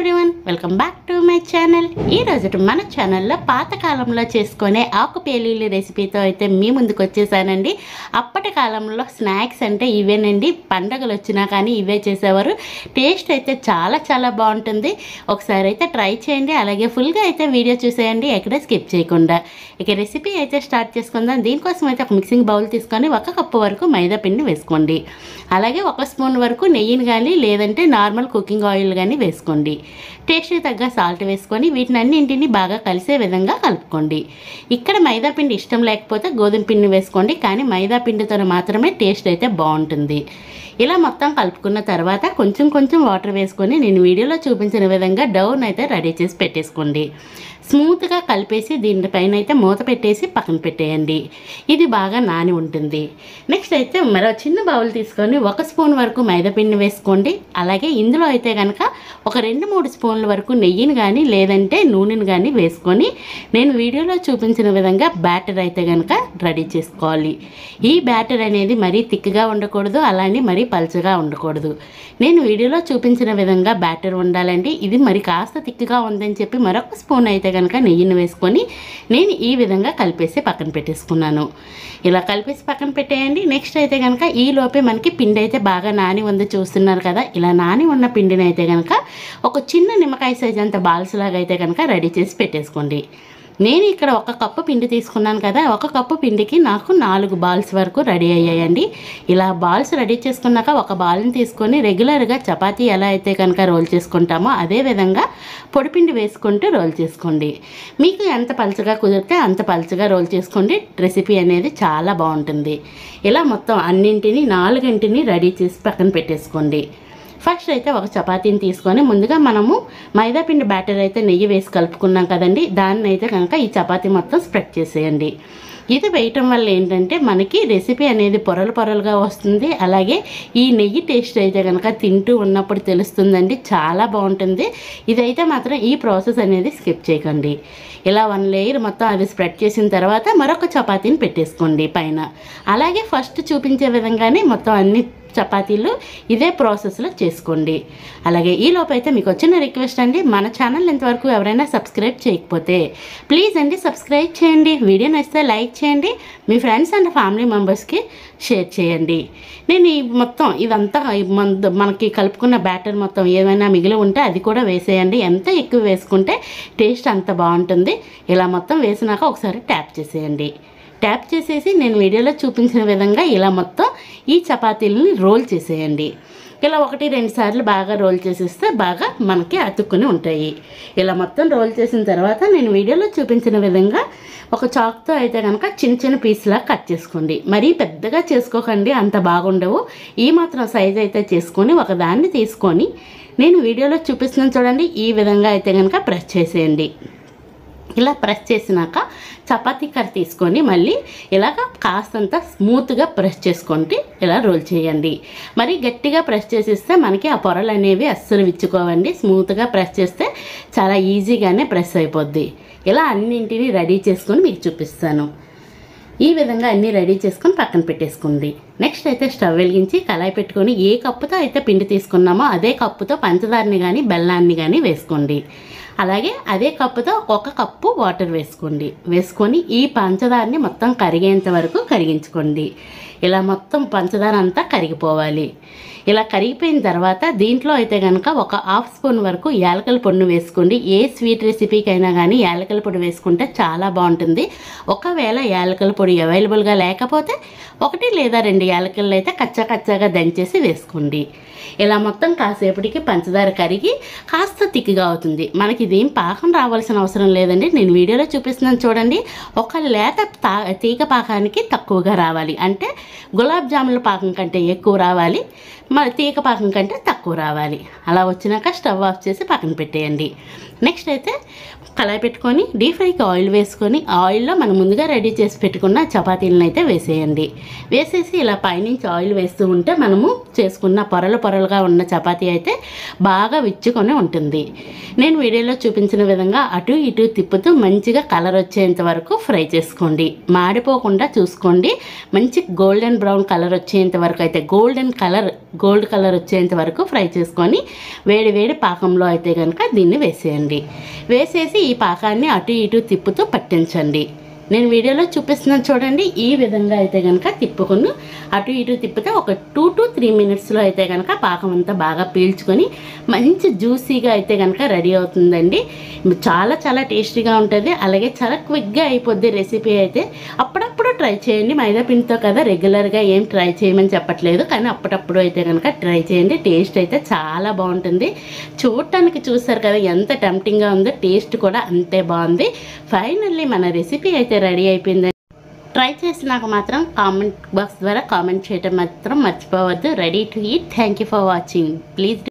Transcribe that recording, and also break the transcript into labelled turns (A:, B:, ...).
A: Everyone, welcome back to my channel. ఈ రోజు మన ఛానల్లో పాతకాలంలో చేసుకునే ఆకు పేలీలు రెసిపీతో అయితే మీ ముందుకు వచ్చేసానండి. అప్పటి కాలంలో స్నాక్స్ అంటే ఇవేనండి. పండగలు వచ్చినా కానీ ఇవే చేసేవారు. టేస్ట్ అయితే చాలా చాలా బాగుంటుంది. ఒకసారి అయితే ట్రై చేయండి. అలాగే ఫుల్గా అయితే వీడియో చూసేయండి, ఎక్కడ స్కిప్ చేయకుండా. ఇక రెసిపీ అయితే స్టార్ట్ చేసుకుందాం. దీనికోసం అయితే ఒక మిక్సింగ్ బౌల్ తీసుకొని 1 కప్పు వరకు మైదా పిండి వేసుకోండి. అలాగే 1 స్పూన్ వరకు నెయ్యిని కానీ లేదంటే నార్మల్ కుకింగ్ ఆయిల్ కానీ వేసుకోండి. టేస్ట్కి తగ్గ సాల్ట్ వేసుకొని వీటిని అన్నింటినీ బాగా కలిసే విధంగా కలుపుకోండి. ఇక్కడ మైదా పిండి ఇష్టం లేకపోతే గోధుమ పిండి వేసుకోండి, కానీ మైదా పిండితో మాత్రమే టేస్ట్ అయితే బాగుంటుంది. ఇలా మొత్తం కలుపుకున్న తర్వాత కొంచెం కొంచెం వాటర్ వేసుకొని నేను వీడియోలో చూపించిన విధంగా డౌన్ అయితే రెడీ చేసి పెట్టేసుకోండి. స్మూత్గా కలిపేసి దీనిపైన అయితే మూత పెట్టేసి పక్కన పెట్టేయండి. ఇది బాగా నాని ఉంటుంది. నెక్స్ట్ అయితే మరో చిన్న బౌల్ తీసుకొని 1 స్పూన్ వరకు మైదాపిండి వేసుకోండి. అలాగే ఇందులో అయితే కనుక ఒక 2-3 స్పూన్ల వరకు నెయ్యిని కానీ లేదంటే నూనెని కానీ వేసుకొని నేను వీడియోలో చూపించిన విధంగా బ్యాటర్ అయితే కనుక రెడీ చేసుకోవాలి. ఈ బ్యాటర్ అనేది మరీ థిక్గా ఉండకూడదు, అలానే మరీ పల్చగా ఉండకూడదు. నేను వీడియోలో చూపించిన విధంగా బ్యాటర్ ఉండాలండి. ఇది మరి కాస్త థిక్గా ఉందని చెప్పి మరొక స్పూన్ అయితే కనుక నెయ్యిని వేసుకొని నేను ఈ విధంగా కలిపేసి పక్కన పెట్టేసుకున్నాను. ఇలా కలిపేసి పక్కన పెట్టేయండి. నెక్స్ట్ అయితే కనుక ఈ లోపే మనకి పిండి అయితే బాగా నాని ఉంది, చూస్తున్నారు కదా. ఇలా నాని ఉన్న పిండిని అయితే కనుక ఒక చిన్న నిమ్మకాయ సైజ్ అంత బాల్స్ లాగా అయితే కనుక రెడీ చేసి పెట్టేసుకోండి. నేను ఇక్కడ 1 కప్పు పిండి తీసుకున్నాను కదా. 1 కప్పు పిండికి నాకు 4 బాల్స్ వరకు రెడీ అయ్యాయండి. ఇలా బాల్స్ రెడీ చేసుకున్నాక ఒక బాల్ని తీసుకొని రెగ్యులర్గా చపాతీ ఎలా అయితే కనుక రోల్ చేసుకుంటామో అదే విధంగా పొడిపిండి వేసుకుంటూ రోల్ చేసుకోండి. మీకు ఎంత పలుచగా కుదిరితే అంత పలుచగా రోల్ చేసుకోండి. రెసిపీ అనేది చాలా బాగుంటుంది. ఇలా మొత్తం అన్నింటినీ 4 రెడీ చేసి పక్కన పెట్టేసుకోండి. ఫస్ట్ అయితే ఒక చపాతీని తీసుకొని ముందుగా మనము మైదాపిండి బ్యాటర్ అయితే నెయ్యి వేసి కలుపుకున్నాం కదండి, దాన్ని అయితే కనుక ఈ చపాతీ మొత్తం స్ప్రెడ్ చేసేయండి. ఇది వేయటం వల్ల ఏంటంటే మనకి రెసిపీ అనేది పొరలు పొరలుగా వస్తుంది. అలాగే ఈ నెయ్యి టేస్ట్ అయితే కనుక తింటూ ఉన్నప్పుడు తెలుస్తుందండి, చాలా బాగుంటుంది. ఇదైతే మాత్రం ఈ ప్రాసెస్ అనేది స్కిప్ చేయకండి. ఇలా 1 లేయర్ మొత్తం అది స్ప్రెడ్ చేసిన తర్వాత మరొక చపాతీని పెట్టేసుకోండి పైన. అలాగే ఫస్ట్ చూపించే విధంగానే మొత్తం అన్ని చపాతీలు ఇదే ప్రాసెస్లో చేసుకోండి. అలాగే ఈ లోపు అయితే మీకు వచ్చిన రిక్వెస్ట్ అండి, మన ఛానల్ ఇంతవరకు ఎవరైనా సబ్స్క్రైబ్ చేయకపోతే ప్లీజ్ అండి సబ్స్క్రైబ్ చేయండి. వీడియో నచ్చితే లైక్ చేయండి, మీ ఫ్రెండ్స్ అండ్ ఫ్యామిలీ మెంబర్స్కి షేర్ చేయండి. నేను ఈ మొత్తం ఇదంతా మనకి కలుపుకున్న బ్యాటర్ మొత్తం ఏమైనా మిగిలి ఉంటే అది కూడా వేసేయండి. ఎంత ఎక్కువ వేసుకుంటే టేస్ట్ అంత బాగుంటుంది. ఇలా మొత్తం వేసినాక ఒకసారి ట్యాప్ చేసేయండి. ట్యాప్ చేసేసి నేను వీడియోలో చూపించిన విధంగా ఇలా మొత్తం ఈ చపాతీలని రోల్ చేసేయండి. ఇలా 1-2 సార్లు బాగా రోల్ చేసేస్తే బాగా మనకి అతుక్కుని ఉంటాయి. ఇలా మొత్తం రోల్ చేసిన తర్వాత నేను వీడియోలో చూపించిన విధంగా ఒక చాక్తో అయితే కనుక చిన్న చిన్న పీస్లా కట్ చేసుకోండి. మరీ పెద్దగా చేసుకోకండి, అంత బాగుండవు. ఈ మాత్రం సైజ్ అయితే చేసుకొని ఒకదాన్ని తీసుకొని నేను వీడియోలో చూపిస్తున్నాను చూడండి, ఈ విధంగా అయితే కనుక ప్రెస్ చేసేయండి. ఇలా ప్రెస్ చేసినాక చపాతీ కర్ర తీసుకొని మళ్ళీ ఇలాగ కాస్తంత స్మూత్గా ప్రెస్ చేసుకుంటే ఇలా రోల్ చేయండి. మరి గట్టిగా ప్రెస్ చేసిస్తే మనకి ఆ పొరలు అనేవి అస్సలు విచ్చుకోవండి. స్మూత్గా ప్రెస్ చేస్తే చాలా ఈజీగానే ప్రెస్ అయిపోద్ది. ఇలా అన్నింటినీ రెడీ చేసుకొని మీకు చూపిస్తాను. ఈ విధంగా అన్నీ రెడీ చేసుకొని పక్కన పెట్టేసుకోండి. నెక్స్ట్ అయితే స్టవ్ వెలిగించి కళాయి పెట్టుకొని ఏ కప్పుతో అయితే పిండి తీసుకున్నామో అదే కప్పుతో పంచదారని కానీ బెల్లాన్ని కానీ వేసుకోండి. అలాగే అదే కప్పుతో 1 కప్పు వాటర్ వేసుకొని ఈ పంచదారని మొత్తం కరిగేంత వరకు కరిగించుకోండి. ఇలా మొత్తం పంచదార అంతా కరిగిపోవాలి. ఇలా కరిగిపోయిన తర్వాత దీంట్లో అయితే కనుక ఒక 1/2 స్పూన్ వరకు యాలకుల పొడిని వేసుకోండి. ఏ స్వీట్ రెసిపీకైనా కానీ యాలకుల పొడి వేసుకుంటే చాలా బాగుంటుంది. ఒకవేళ యాలకుల పొడి అవైలబుల్గా లేకపోతే 1 లేదా 2 యాలకులు అయితే కచ్చాగా దంచేసి వేసుకోండి. ఇలా మొత్తం కాసేపటికి పంచదార కరిగి కాస్త తిక్కిగా అవుతుంది. మనకి ఇదేం పాకం రావాల్సిన అవసరం లేదండి. నేను వీడియోలో చూపిస్తున్నాను చూడండి. ఒక లేత తీగ పాకానికి తక్కువగా రావాలి, అంటే గులాబ్ జాముల పాకం కంటే ఎక్కువ రావాలి, మరి తీగ పాకం కంటే తక్కువ రావాలి. అలా వచ్చినాక స్టవ్ ఆఫ్ చేసి పక్కన పెట్టేయండి. నెక్స్ట్ అయితే కళాయి పెట్టుకొని డీప్ ఫ్రైకి ఆయిల్ వేసుకొని ఆయిల్లో మనం ముందుగా రెడీ చేసి పెట్టుకున్న చపాతీలను అయితే వేసేయండి. వేసేసి ఇలా పైనుంచి ఆయిల్ వేస్తూ ఉంటే మనము చేసుకున్న పొరలుగా ఉన్న చపాతీ అయితే బాగా విచ్చుకొని ఉంటుంది. నేను వీడియోలో చూపించిన విధంగా అటు ఇటు తిప్పుతూ మంచిగా కలర్ వచ్చేంత వరకు ఫ్రై చేసుకోండి. మాడిపోకుండా చూసుకోండి. మంచి గోల్డెన్ బ్రౌన్ కలర్ వచ్చేంత వరకు అయితే గోల్డెన్ కలర్ గోల్డ్ కలర్ వచ్చేంత వరకు ఫ్రై చేసుకొని వేడి వేడి పాకంలో అయితే కనుక దీన్ని వేసేయండి. వేసేసి ఈ పాకాన్ని అటు ఇటు తిప్పుతూ పట్టించండి. నేను వీడియోలో చూపిస్తున్నాను చూడండి. ఈ విధంగా అయితే కనుక తిప్పుకొని అటు ఇటు తిప్పితే ఒక 2 to 3 మినిట్స్లో అయితే కనుక పాకం అంతా బాగా పీల్చుకొని మంచి జ్యూసీగా అయితే కనుక రెడీ అవుతుందండి. చాలా చాలా టేస్టీగా ఉంటుంది. అలాగే చాలా క్విక్గా అయిపోద్ది రెసిపీ అయితే. అప్పుడప్పుడు ట్రై చేయండి. మైదా పిండితో కదా, రెగ్యులర్గా ఏం ట్రై చేయమని చెప్పట్లేదు, కానీ అప్పుడప్పుడు అయితే కనుక ట్రై చేయండి. టేస్ట్ అయితే చాలా బాగుంటుంది. చూడటానికి చూస్తారు కదా ఎంత టెంప్టింగ్గా ఉందో, టేస్ట్ కూడా అంతే బాగుంది. ఫైనల్లీ మన రెసిపీ అయితే రెడీ అయిపోయింది. ట్రై చేసి నాకు మాత్రం కామెంట్ బాక్స్ ద్వారా కామెంట్ చేయడం మాత్రం మర్చిపోవద్దు. Ready to eat. Thank you for watching. Please